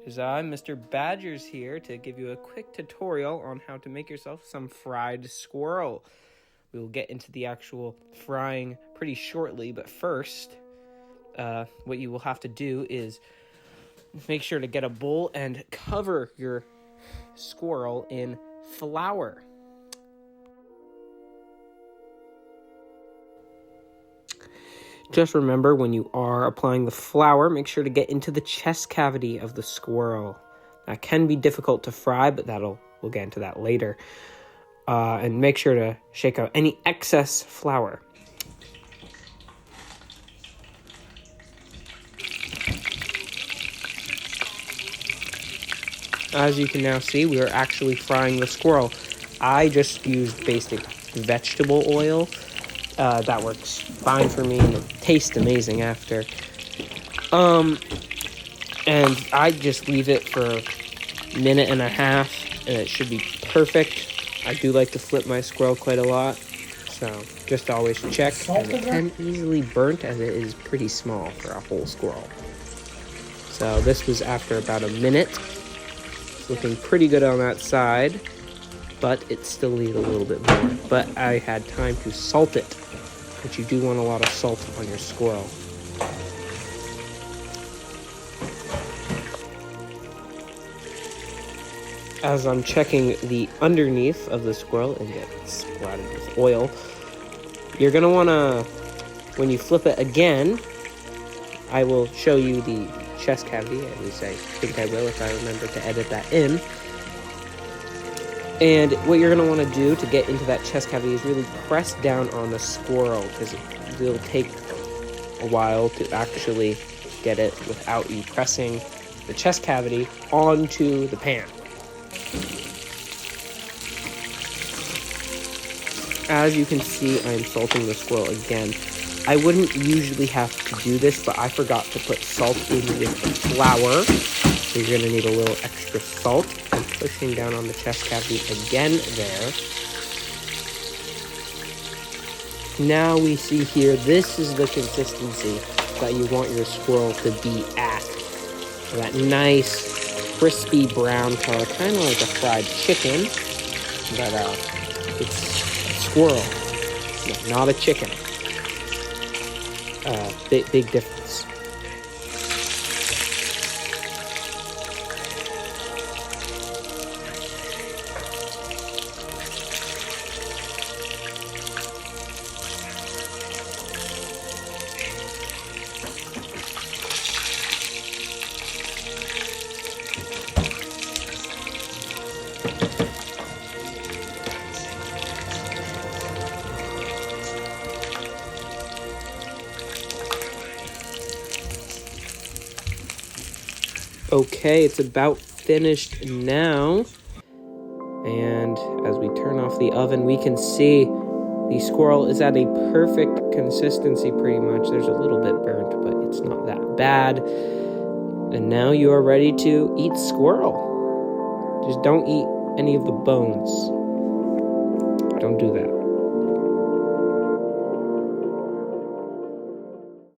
Mr. Badger's here to give you a quick tutorial on how to make yourself some fried squirrel. We will get into the actual frying pretty shortly, but first, what you will have to do is make sure to get a bowl and cover your squirrel in flour. Just remember, when you are applying the flour, make sure to get into the chest cavity of the squirrel. That can be difficult to fry, but we'll get into that later. And make sure to shake out any excess flour. As you can now see, we are actually frying the squirrel. I just used basic vegetable oil. That works fine for me, and it tastes amazing after. And I just leave it for a minute and a half, and it should be perfect. I do like to flip my squirrel quite a lot, so just always check. And it can easily burnt, as it is pretty small for a whole squirrel. So this was after about a minute. It's looking pretty good on that side, but it still needs a little bit more. But I had time to salt it, but you do want a lot of salt on your squirrel. As I'm checking the underneath of the squirrel and get splattered with oil, you're going to want to, when you flip it again, I will show you the chest cavity. At least I think I will if I remember to edit that in. And what you're going to want to do to get into that chest cavity is really press down on the squirrel, because it will take a while to actually get it without you pressing the chest cavity onto the pan. As you can see, I'm salting the squirrel again. I wouldn't usually have to do this, but I forgot to put salt in with the flour. So you're going to need a little extra salt. I'm pushing down on the chest cavity again there. Now we see here, this is the consistency that you want your squirrel to be at. So that nice, crispy brown color, kind of like a fried chicken, but it's a squirrel, not a chicken. Big difference. Okay, it's about finished now. And as we turn off the oven, we can see the squirrel is at a perfect consistency pretty much. There's a little bit burnt, but it's not that bad. And now you are ready to eat squirrel. Just don't eat any of the bones. Don't do that.